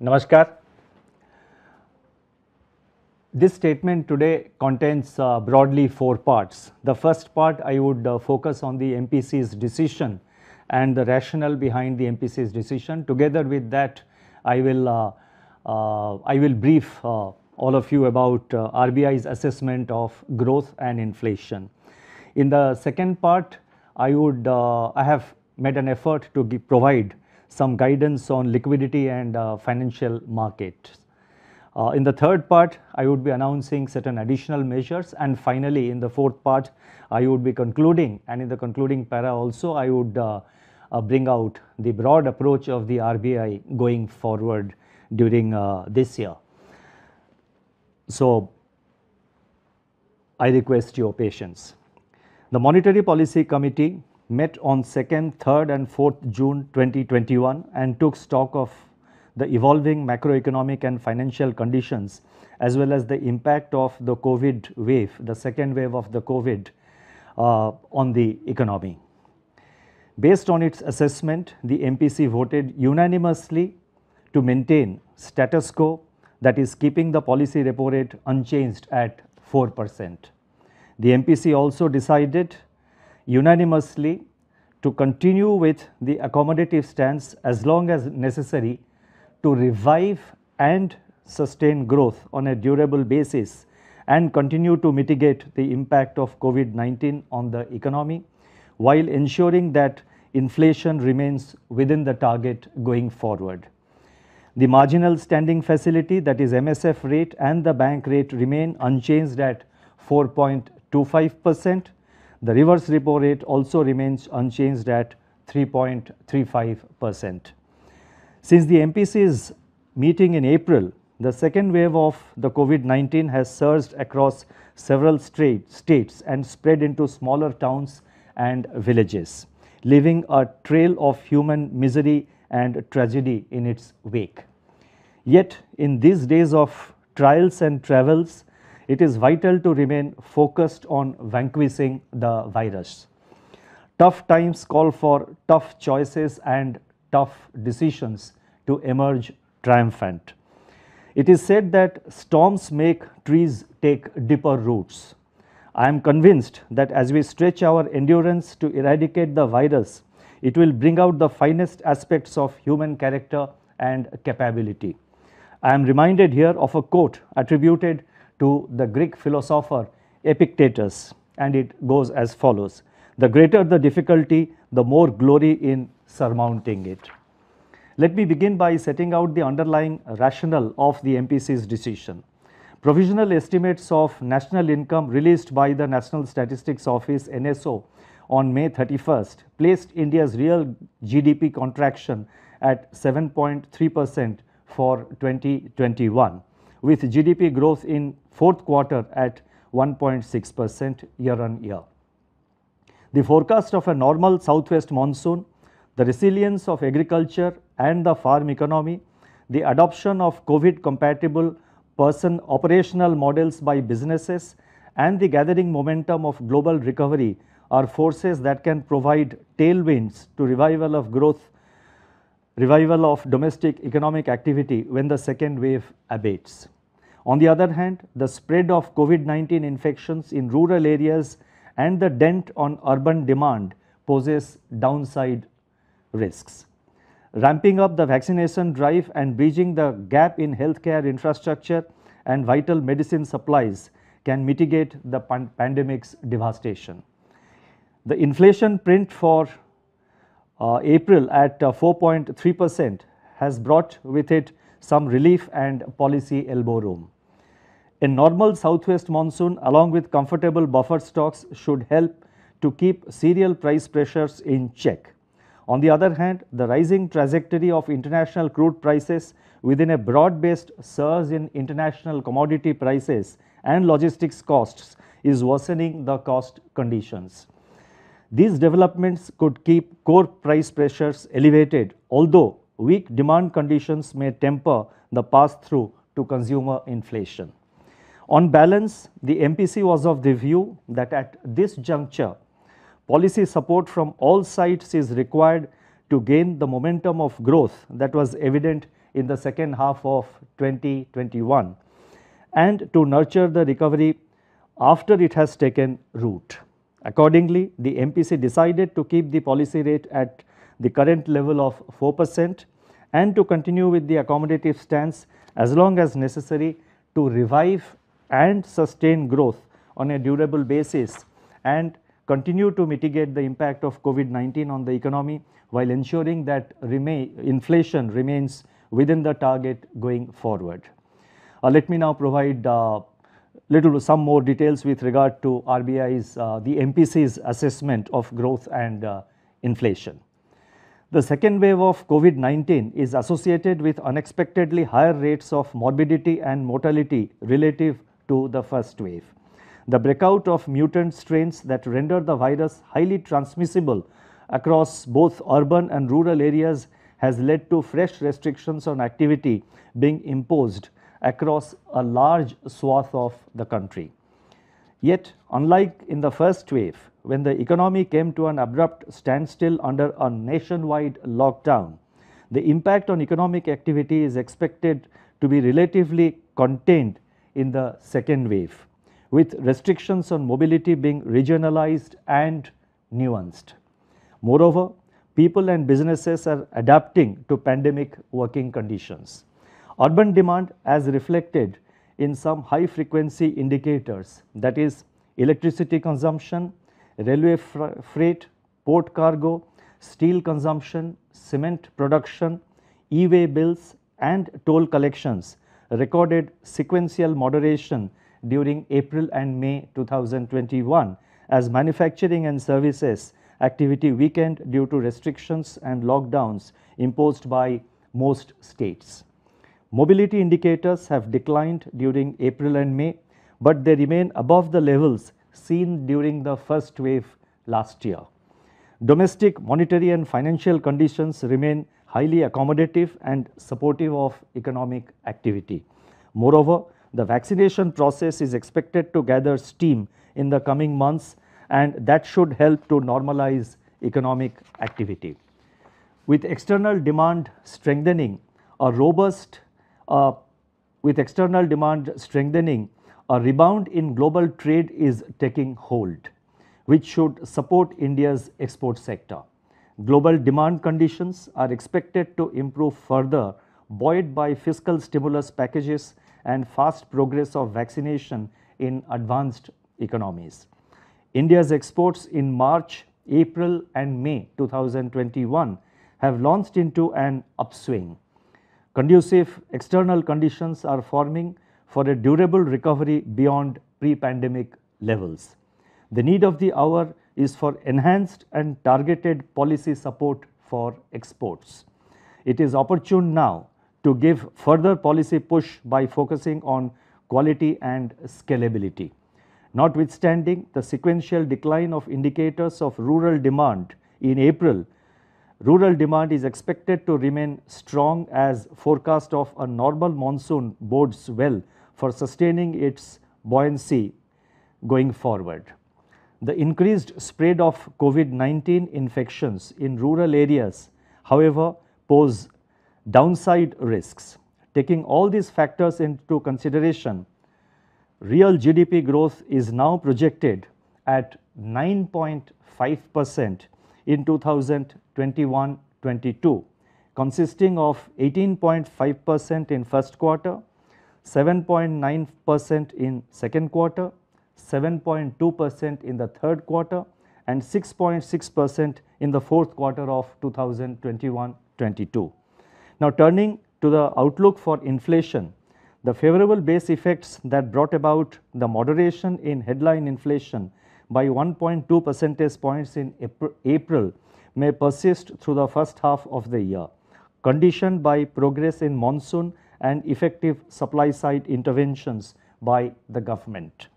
Namaskar. This statement today contains broadly 4 parts. The first part, I would focus on the MPC's decision and the rationale behind the MPC's decision. Together with that, I will brief all of you about RBI's assessment of growth and inflation. In the second part, I have made an effort to provide some guidance on liquidity and financial markets. In the third part, I would be announcing certain additional measures, and finally in the fourth part, I would be concluding, and in the concluding para also I would bring out the broad approach of the RBI going forward during this year. So, I request your patience. The Monetary Policy Committee met on 2nd, 3rd and 4th June 2021 and took stock of the evolving macroeconomic and financial conditions as well as the impact of the COVID wave, the second wave of the COVID on the economy. Based on its assessment, the MPC voted unanimously to maintain status quo, that is keeping the policy repo rate unchanged at 4%. The MPC also decided unanimously to continue with the accommodative stance as long as necessary to revive and sustain growth on a durable basis and continue to mitigate the impact of COVID-19 on the economy while ensuring that inflation remains within the target going forward. The marginal standing facility, that is MSF rate, and the bank rate remain unchanged at 4.25%. The reverse repo rate also remains unchanged at 3.35%. Since the MPC's meeting in April, the second wave of the COVID-19 has surged across several states and spread into smaller towns and villages, leaving a trail of human misery and tragedy in its wake. Yet, in these days of trials and travels, it is vital to remain focused on vanquishing the virus. Tough times call for tough choices and tough decisions to emerge triumphant. It is said that storms make trees take deeper roots. I am convinced that as we stretch our endurance to eradicate the virus, it will bring out the finest aspects of human character and capability. I am reminded here of a quote attributed to the Greek philosopher Epictetus, and it goes as follows: "The greater the difficulty, the more glory in surmounting it." Let me begin by setting out the underlying rationale of the MPC's decision. Provisional estimates of national income released by the National Statistics Office (NSO) on May 31st placed India's real GDP contraction at 7.3% for 2021, with GDP growth in fourth quarter at 1.6% year-on-year. The forecast of a normal southwest monsoon, the resilience of agriculture and the farm economy, the adoption of COVID-compatible person operational models by businesses, and the gathering momentum of global recovery are forces that can provide tailwinds to revival of domestic economic activity when the second wave abates. On the other hand, the spread of COVID-19 infections in rural areas and the dent on urban demand poses downside risks. Ramping up the vaccination drive and bridging the gap in healthcare infrastructure and vital medicine supplies can mitigate the pandemic's devastation. The inflation print for April at 4.3% has brought with it some relief and policy elbow room. A normal southwest monsoon along with comfortable buffer stocks should help to keep cereal price pressures in check. On the other hand, the rising trajectory of international crude prices within a broad-based surge in international commodity prices and logistics costs is worsening the cost conditions. These developments could keep core price pressures elevated, although weak demand conditions may temper the pass-through to consumer inflation. On balance, the MPC was of the view that at this juncture, policy support from all sides is required to gain the momentum of growth that was evident in the second half of 2021 and to nurture the recovery after it has taken root. Accordingly, the MPC decided to keep the policy rate at the current level of 4% and to continue with the accommodative stance as long as necessary to revive and sustain growth on a durable basis and continue to mitigate the impact of COVID-19 on the economy while ensuring that inflation remains within the target going forward. Let me now provide some more details with regard to RBI's, the MPC's assessment of growth and inflation. The second wave of COVID-19 is associated with unexpectedly higher rates of morbidity and mortality relative to the first wave. The breakout of mutant strains that render the virus highly transmissible across both urban and rural areas has led to fresh restrictions on activity being imposed across a large swath of the country. Yet, unlike in the first wave, when the economy came to an abrupt standstill under a nationwide lockdown, the impact on economic activity is expected to be relatively contained in the second wave, with restrictions on mobility being regionalized and nuanced. Moreover, people and businesses are adapting to pandemic working conditions. Urban demand, as reflected in some high frequency indicators, that is electricity consumption, railway freight, port cargo, steel consumption, cement production, e-way bills and toll collections recorded sequential moderation during April and May 2021 as manufacturing and services activity weakened due to restrictions and lockdowns imposed by most states. Mobility indicators have declined during April and May, but they remain above the levels seen during the first wave last year. Domestic monetary and financial conditions remain highly accommodative and supportive of economic activity. Moreover, the vaccination process is expected to gather steam in the coming months, and that should help to normalize economic activity. With external demand strengthening, a rebound in global trade is taking hold, which should support India's export sector. Global demand conditions are expected to improve further, buoyed by fiscal stimulus packages and fast progress of vaccination in advanced economies. India's exports in March, April and May 2021 have launched into an upswing. Conducive external conditions are forming for a durable recovery beyond pre-pandemic levels. The need of the hour is for enhanced and targeted policy support for exports. It is opportune now to give further policy push by focusing on quality and scalability. Notwithstanding the sequential decline of indicators of rural demand in April, rural demand is expected to remain strong as forecast of a normal monsoon bodes well for sustaining its buoyancy going forward. The increased spread of COVID-19 infections in rural areas, however, pose downside risks. Taking all these factors into consideration, real GDP growth is now projected at 9.5% in 2021-22, consisting of 18.5% in first quarter, 7.9% in second quarter, 7.2% in the third quarter and 6.6% in the fourth quarter of 2021-22. Now turning to the outlook for inflation, the favorable base effects that brought about the moderation in headline inflation by 1.2 percentage points in April may persist through the first half of the year, conditioned by progress in monsoon and effective supply side interventions by the government.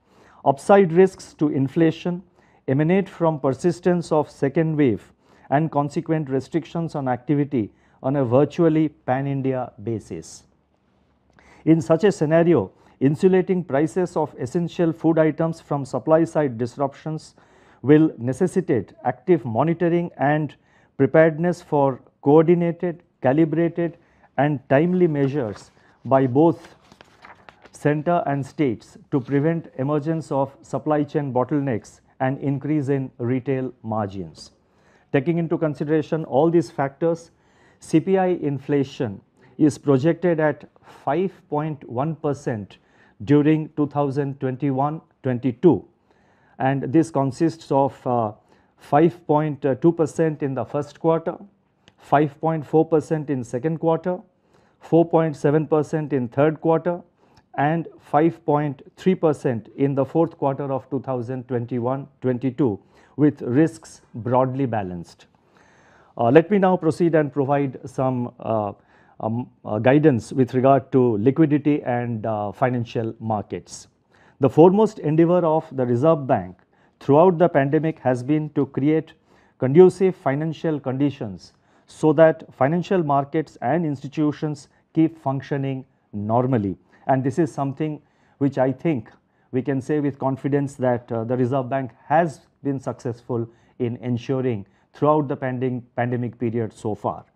Upside risks to inflation emanate from persistence of second wave and consequent restrictions on activity on a virtually pan-India basis. In such a scenario, insulating prices of essential food items from supply side disruptions will necessitate active monitoring and preparedness for coordinated, calibrated and timely measures by both center and states to prevent emergence of supply chain bottlenecks and increase in retail margins. Taking into consideration all these factors, CPI inflation is projected at 5.1% during 2021-22, and this consists of 5.2% in the first quarter, 5.4% in second quarter, 4.7% in third quarter, and 5.3% in the fourth quarter of 2021-22, with risks broadly balanced. Let me now proceed and provide some guidance with regard to liquidity and financial markets. The foremost endeavor of the Reserve Bank throughout the pandemic has been to create conducive financial conditions so that financial markets and institutions keep functioning normally. And this is something which I think we can say with confidence that the Reserve Bank has been successful in ensuring throughout the pandemic period so far.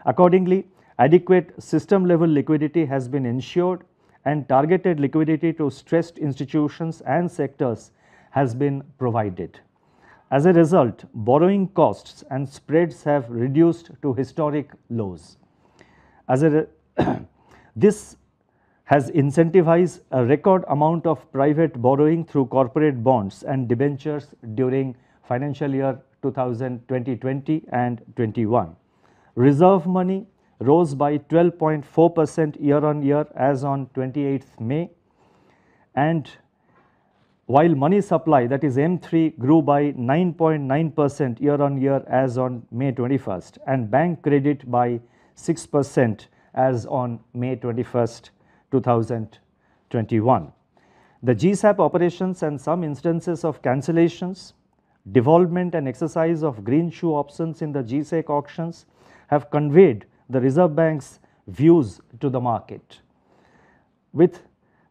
Accordingly, adequate system level liquidity has been ensured and targeted liquidity to stressed institutions and sectors has been provided. As a result, borrowing costs and spreads have reduced to historic lows. This has incentivized a record amount of private borrowing through corporate bonds and debentures during financial year 2020 and 21. Reserve money rose by 12.4% year on year as on 28th May, and while money supply, that is M3, grew by 9.9% year on year as on May 21st, and bank credit by 6% as on May 21st, 2021. The GSAP operations and some instances of cancellations, devolvement and exercise of green shoe options in the GSEC auctions have conveyed the Reserve Bank's views to the market. With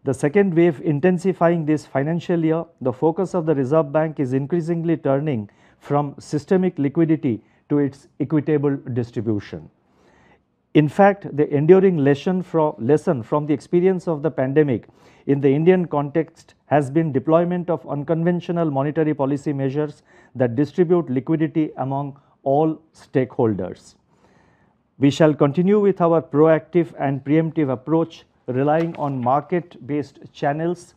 the second wave intensifying this financial year, the focus of the Reserve Bank is increasingly turning from systemic liquidity to its equitable distribution. In fact, the enduring lesson from the experience of the pandemic in the Indian context has been deployment of unconventional monetary policy measures that distribute liquidity among all stakeholders. We shall continue with our proactive and preemptive approach, relying on market-based channels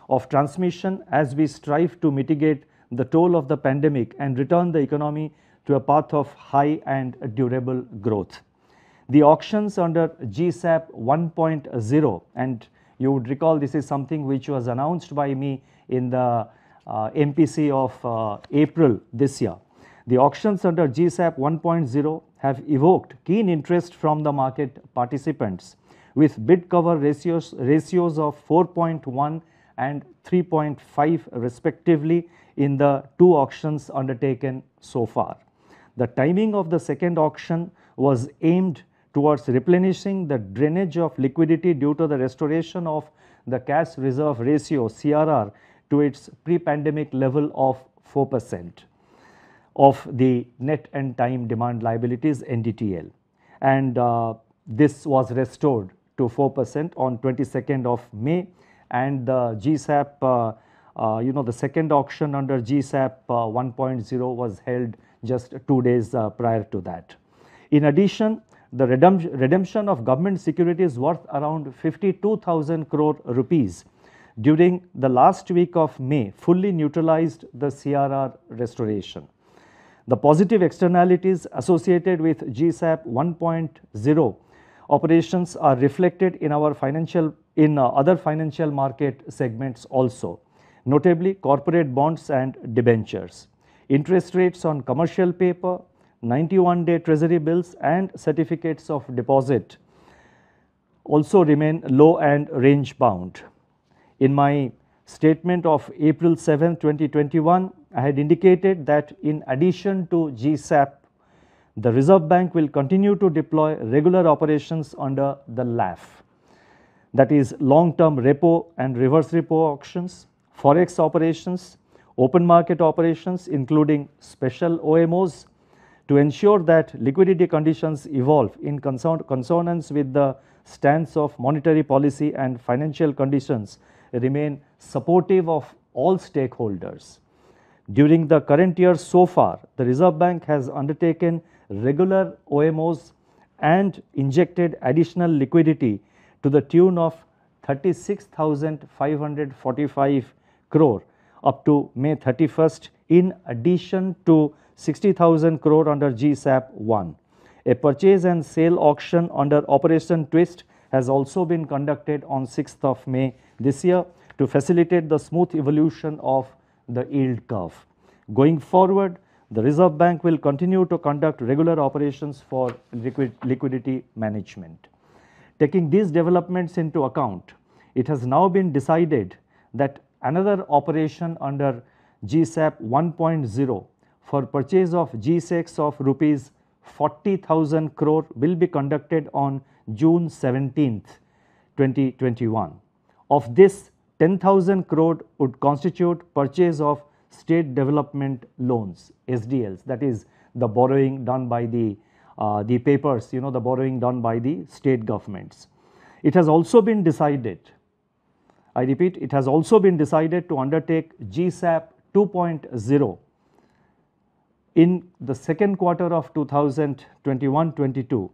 of transmission as we strive to mitigate the toll of the pandemic and return the economy to a path of high and durable growth. The auctions under GSAP 1.0, and you would recall this is something which was announced by me in the MPC of April this year. The auctions under GSAP 1.0 have evoked keen interest from the market participants, with bid cover ratios of 4.1 and 3.5 respectively in the two auctions undertaken so far. The timing of the second auction was aimed towards replenishing the drainage of liquidity due to the restoration of the cash reserve ratio CRR to its pre-pandemic level of 4% of the net and time demand liabilities NDTL, and this was restored to 4% on 22nd of May, and the GSAP the second auction under GSAP 1.0 was held just 2 days prior to that. In addition, the redemption of government securities worth around 52,000 crore rupees during the last week of May fully neutralized the CRR restoration. The positive externalities associated with GSAP 1.0 operations are reflected in our other financial market segments also, notably corporate bonds and debentures. Interest rates on commercial paper, 91-day treasury bills and certificates of deposit also remain low and range bound. In my statement of April 7, 2021, I had indicated that in addition to GSAP, the Reserve Bank will continue to deploy regular operations under the LAF, that is long-term repo and reverse repo auctions, forex operations, open market operations including special OMOs, To ensure that liquidity conditions evolve in consonance with the stance of monetary policy and financial conditions remain supportive of all stakeholders. During the current year so far, the Reserve Bank has undertaken regular OMOs and injected additional liquidity to the tune of 36,545 crore up to May 31st, in addition to 60,000 crore under GSAP 1. A purchase and sale auction under Operation Twist has also been conducted on 6th of May this year to facilitate the smooth evolution of the yield curve. Going forward, the Reserve Bank will continue to conduct regular operations for liquidity management. Taking these developments into account, it has now been decided that another operation under GSAP 1.0 for purchase of G-Secs of rupees 40,000 crore will be conducted on June 17th, 2021. Of this, 10,000 crore would constitute purchase of state development loans, SDLs, that is the borrowing done by the papers, the borrowing done by the state governments. It has also been decided, I repeat, it has also been decided to undertake GSAP 2.0 in the second quarter of 2021-22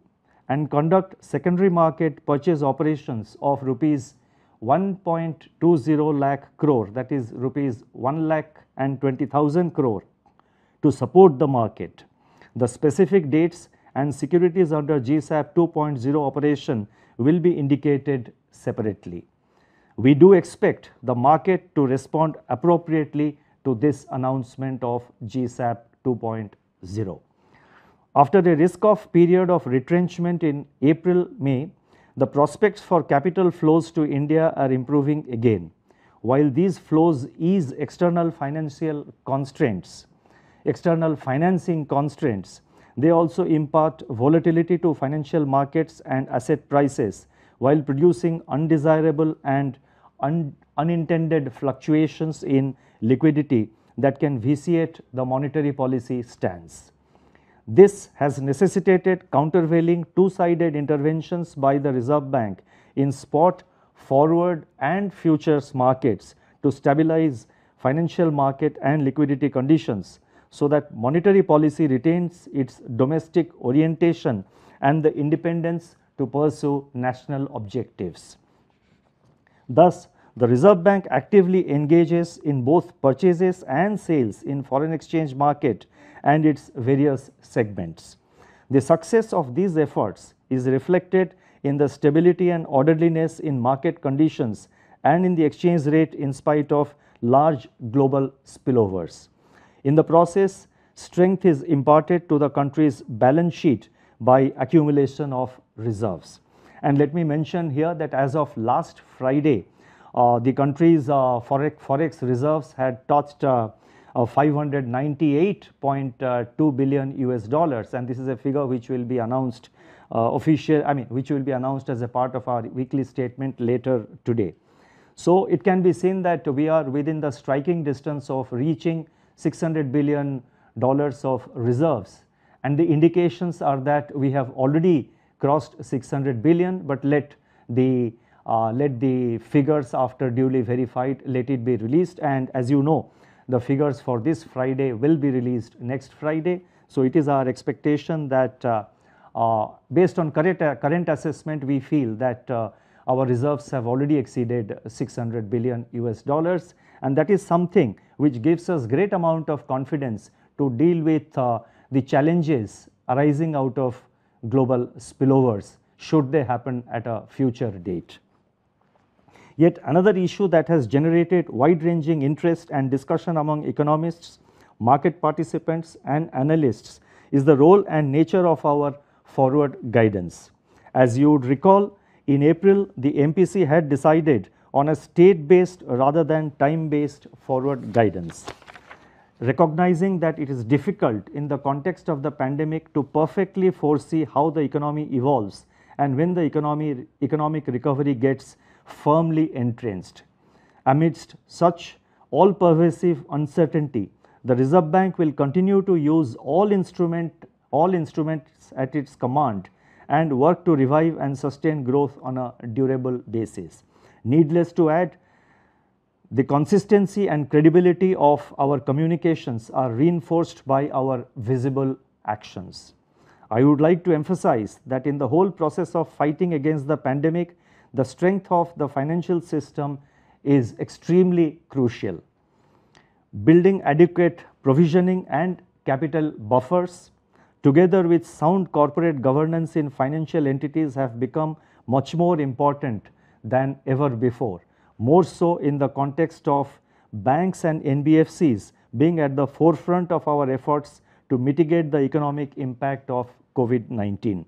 and conduct secondary market purchase operations of rupees 1.20 lakh crore, that is rupees 1,20,000 crore, to support the market. The specific dates and securities under GSAP 2.0 operation will be indicated separately. We do expect the market to respond appropriately to this announcement of GSAP 2.0. After a risk-off period of retrenchment in April-May, the prospects for capital flows to India are improving again. While these flows ease external financing constraints, they also impart volatility to financial markets and asset prices while producing undesirable and unintended fluctuations in liquidity that can vitiate the monetary policy stance. This has necessitated countervailing two-sided interventions by the Reserve Bank in spot, forward and futures markets to stabilize financial market and liquidity conditions so that monetary policy retains its domestic orientation and the independence to pursue national objectives. Thus, the Reserve Bank actively engages in both purchases and sales in foreign exchange market and its various segments. The success of these efforts is reflected in the stability and orderliness in market conditions and in the exchange rate in spite of large global spillovers. In the process, strength is imparted to the country's balance sheet by accumulation of reserves. And let me mention here that as of last Friday, the country's forex reserves had touched $598.2 billion US dollars, and this is a figure which will be announced which will be announced as a part of our weekly statement later today. So it can be seen that we are within the striking distance of reaching $600 billion of reserves, and the indications are that we have already crossed 600 billion, but let the figures after duly verified, let it be released. And as you know, the figures for this Friday will be released next Friday. So it is our expectation that based on current assessment, we feel that our reserves have already exceeded 600 billion US dollars, and that is something which gives us great amount of confidence to deal with the challenges arising out of global spillovers should they happen at a future date. Yet another issue that has generated wide-ranging interest and discussion among economists, market participants and analysts is the role and nature of our forward guidance. As you would recall, in April the MPC had decided on a state-based rather than time-based forward guidance. Recognizing that it is difficult in the context of the pandemic to perfectly foresee how the economy evolves and when the economic recovery gets firmly entrenched. Amidst such all-pervasive uncertainty, the Reserve Bank will continue to use all instruments all instruments at its command and work to revive and sustain growth on a durable basis. Needless to add, the consistency and credibility of our communications are reinforced by our visible actions. I would like to emphasize that in the whole process of fighting against the pandemic, the strength of the financial system is extremely crucial. Building adequate provisioning and capital buffers, together with sound corporate governance in financial entities, have become much more important than ever before, more so in the context of banks and NBFCs being at the forefront of our efforts to mitigate the economic impact of COVID-19.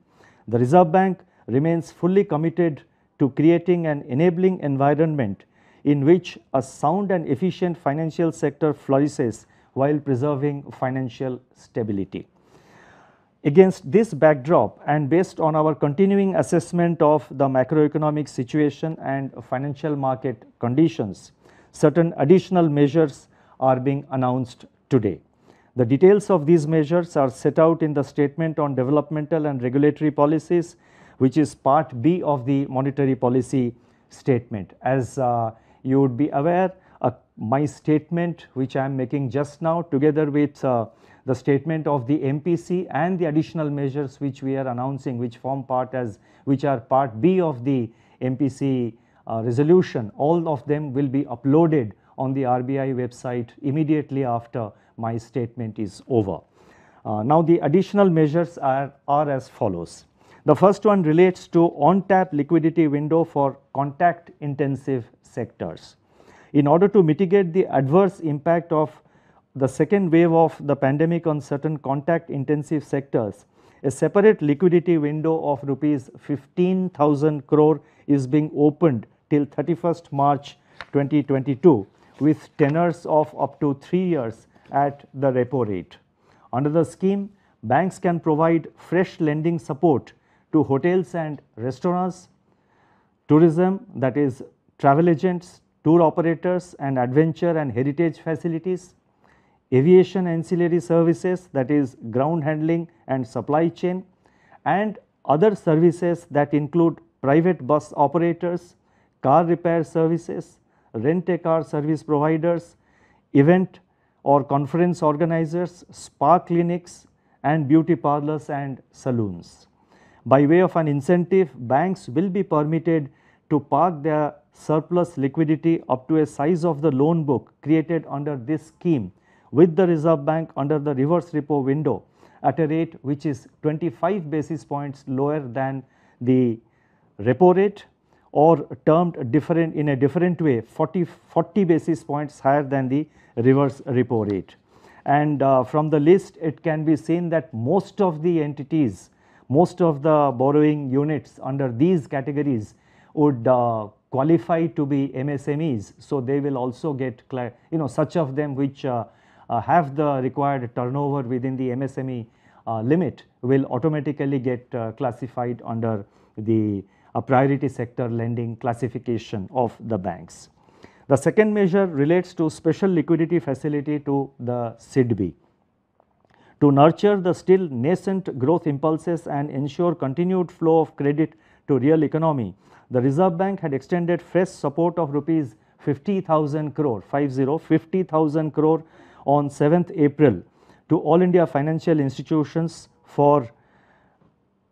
The Reserve Bank remains fully committed to creating an enabling environment in which a sound and efficient financial sector flourishes while preserving financial stability. Against this backdrop and based on our continuing assessment of the macroeconomic situation and financial market conditions, certain additional measures are being announced today. The details of these measures are set out in the Statement on Developmental and Regulatory Policies, which is Part B of the Monetary Policy Statement. As you would be aware, my statement which I am making just now, together with the statement of the MPC and the additional measures which we are announcing, which are Part B of the MPC resolution, all of them will be uploaded on the RBI website immediately after my statement is over. Now the additional measures are as follows. The first one relates to on-tap liquidity window for contact intensive sectors. In order to mitigate the adverse impact of the second wave of the pandemic on certain contact intensive sectors, a separate liquidity window of rupees 15,000 crore is being opened till 31st March 2022 with tenors of up to 3 years at the repo rate. Under the scheme, banks can provide fresh lending support to hotels and restaurants, tourism, that is travel agents, tour operators and adventure and heritage facilities, aviation ancillary services, that is ground handling and supply chain, and other services that include private bus operators, car repair services, rent-a-car service providers, event or conference organizers, spa clinics and beauty parlors and saloons. By way of an incentive, banks will be permitted to park their surplus liquidity up to a size of the loan book created under this scheme with the Reserve Bank under the reverse repo window at a rate which is 25 basis points lower than the repo rate, or termed in a different way, 40 basis points higher than the reverse repo rate. And from the list, it can be seen that most of the entities, most of the borrowing units under these categories would qualify to be MSMEs. So they will also get, such of them which have the required turnover within the MSME limit will automatically get classified under the priority sector lending classification of the banks. The second measure relates to special liquidity facility to the SIDBI. To nurture the still nascent growth impulses and ensure continued flow of credit to real economy, the Reserve Bank had extended fresh support of rupees 50,000 crore, 50,000 crore on 7th April to all India financial institutions for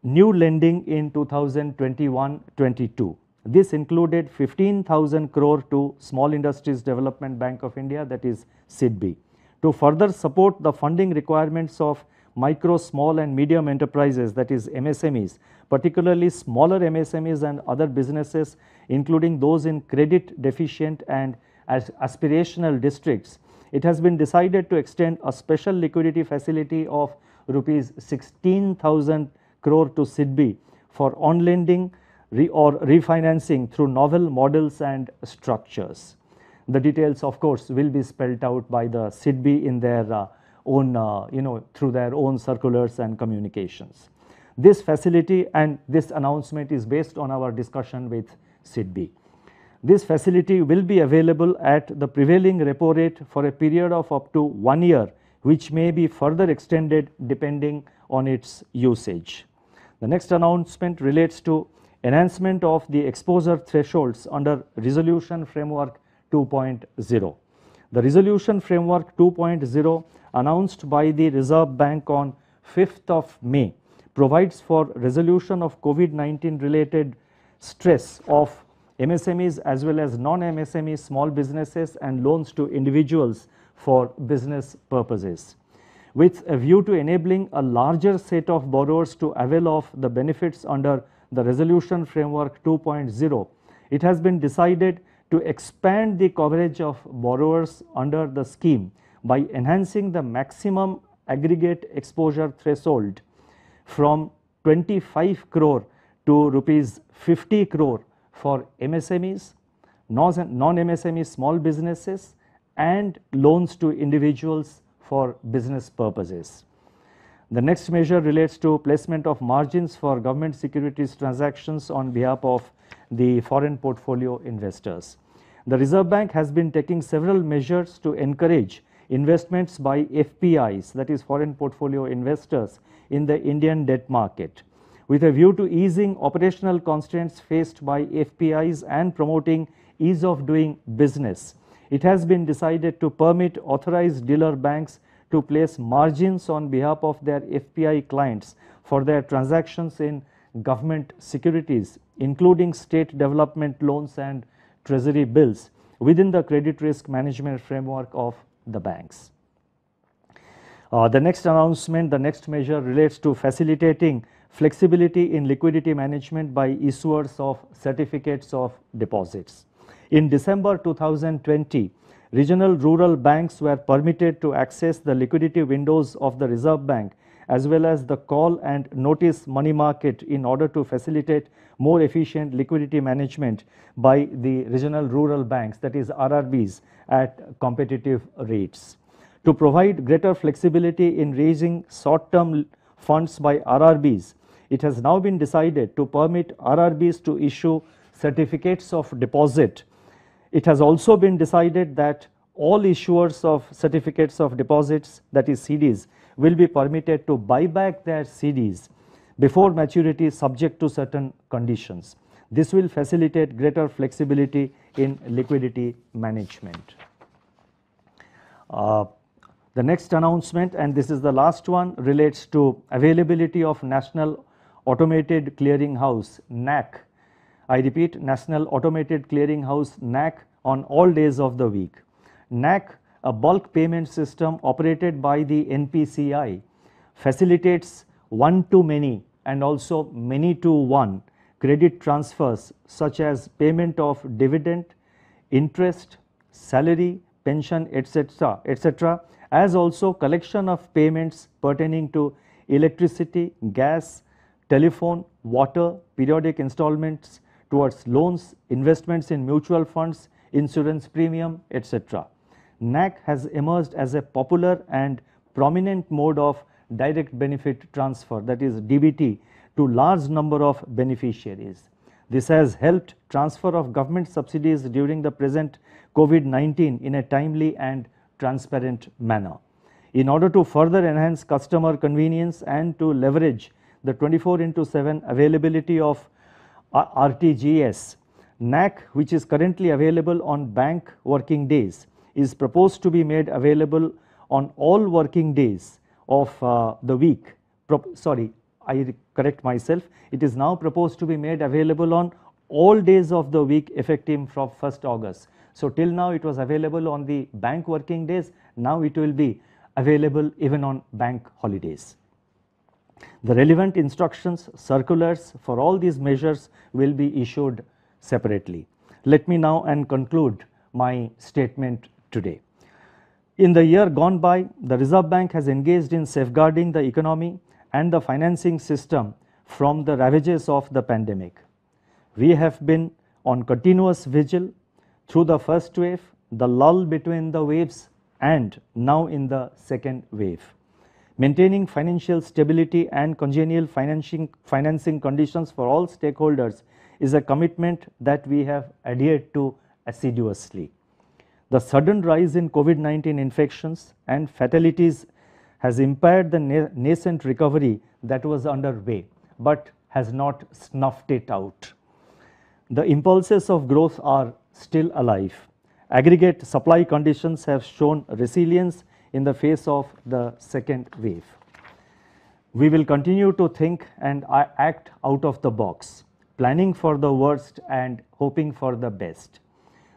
new lending in 2021-22. This included 15,000 crore to Small Industries Development Bank of India, that is SIDBI. To further support the funding requirements of micro, small and medium enterprises, that is MSMEs, particularly smaller MSMEs and other businesses including those in credit deficient and aspirational districts, it has been decided to extend a special liquidity facility of rupees 16,000 crore to SIDBI for on-lending or refinancing through novel models and structures. The details of course will be spelled out by the SIDBI in their own, through their own circulars and communications. This facility and this announcement is based on our discussion with SIDBI. This facility will be available at the prevailing repo rate for a period of up to 1 year, which may be further extended depending on its usage. The next announcement relates to enhancement of the exposure thresholds under Resolution Framework 2.0. The Resolution Framework 2.0 announced by the Reserve Bank on 5th of May provides for resolution of COVID-19 related stress of MSMEs as well as non-MSME small businesses and loans to individuals for business purposes. With a view to enabling a larger set of borrowers to avail of the benefits under the Resolution Framework 2.0, it has been decided to expand the coverage of borrowers under the scheme by enhancing the maximum aggregate exposure threshold from 25 crore to rupees 50 crore for MSMEs, non-MSME small businesses and loans to individuals for business purposes. The next measure relates to placement of margins for government securities transactions on behalf of the foreign portfolio investors. The Reserve Bank has been taking several measures to encourage investments by FPIs, that is foreign portfolio investors, in the Indian debt market. With a view to easing operational constraints faced by FPIs and promoting ease of doing business, it has been decided to permit authorized dealer banks to place margins on behalf of their FPI clients for their transactions in government securities, including state development loans and treasury bills, within the credit risk management framework of the banks. The next announcement, the next measure relates to facilitating flexibility in liquidity management by issuers of certificates of deposits. In December 2020, regional rural banks were permitted to access the liquidity windows of the Reserve Bank as well as the call and notice money market in order to facilitate more efficient liquidity management by the regional rural banks, that is RRBs, at competitive rates. To provide greater flexibility in raising short-term funds by RRBs, it has now been decided to permit RRBs to issue certificates of deposit. It has also been decided that all issuers of certificates of deposits, that is CDs, will be permitted to buy back their CDs before maturity subject to certain conditions. This will facilitate greater flexibility in liquidity management. The next announcement, and this is the last one, relates to availability of National Automated Clearing House (NAC). I repeat, National Automated Clearing House (NAC) on all days of the week. NAC, a bulk payment system operated by the NPCI, facilitates one-to-many and also many-to-one credit transfers such as payment of dividend, interest, salary, pension, etc., as also collection of payments pertaining to electricity, gas, telephone, water, periodic installments towards loans, investments in mutual funds, insurance premium, etc. NAC has emerged as a popular and prominent mode of direct benefit transfer, that is DBT, to large number of beneficiaries. This has helped transfer of government subsidies during the present COVID-19 in a timely and transparent manner. In order to further enhance customer convenience and to leverage the 24/7 availability of RTGS, NAC, which is currently available on bank working days, is proposed to be made available on all working days of the week. I correct myself. It is now proposed to be made available on all days of the week effective from 1st August. So till now it was available on the bank working days. Now it will be available even on bank holidays. The relevant instructions, circulars for all these measures will be issued separately. Let me now conclude my statement today. In the year gone by, the Reserve Bank has engaged in safeguarding the economy and the financing system from the ravages of the pandemic. We have been on continuous vigil through the first wave, the lull between the waves, and now in the second wave. Maintaining financial stability and congenial financing conditions for all stakeholders is a commitment that we have adhered to assiduously. The sudden rise in COVID-19 infections and fatalities has impaired the nascent recovery that was underway, but has not snuffed it out. The impulses of growth are still alive. Aggregate supply conditions have shown resilience in the face of the second wave. We will continue to think and act out of the box, planning for the worst and hoping for the best.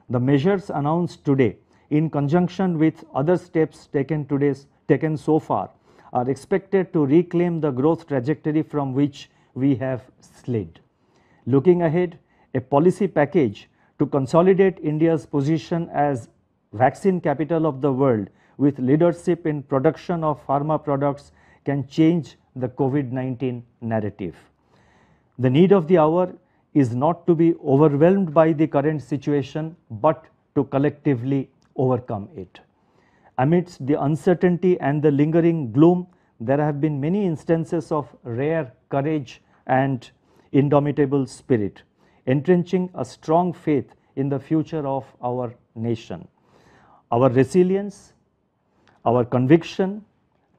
The measures announced today, in conjunction with other steps taken so far, are expected to reclaim the growth trajectory from which we have slid. Looking ahead, a policy package to consolidate India's position as vaccine capital of the world with leadership in production of pharma products can change the COVID-19 narrative. The need of the hour is not to be overwhelmed by the current situation, but to collectively overcome it. Amidst the uncertainty and the lingering gloom, there have been many instances of rare courage and indomitable spirit, entrenching a strong faith in the future of our nation. Our resilience, our conviction,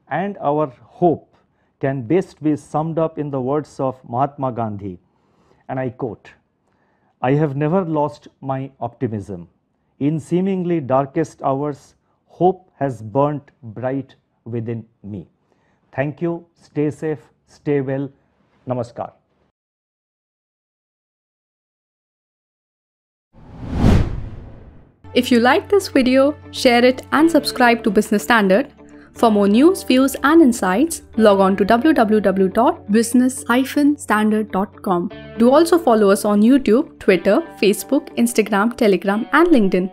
and our hope can best be summed up in the words of Mahatma Gandhi, and I quote, "I have never lost my optimism. In seemingly darkest hours, hope has burnt bright within me." Thank you, stay safe, stay well, Namaskar. If you like this video, share it and subscribe to Business Standard. For more news, views and insights, log on to www.business-standard.com. Do also follow us on YouTube, Twitter, Facebook, Instagram, Telegram and LinkedIn.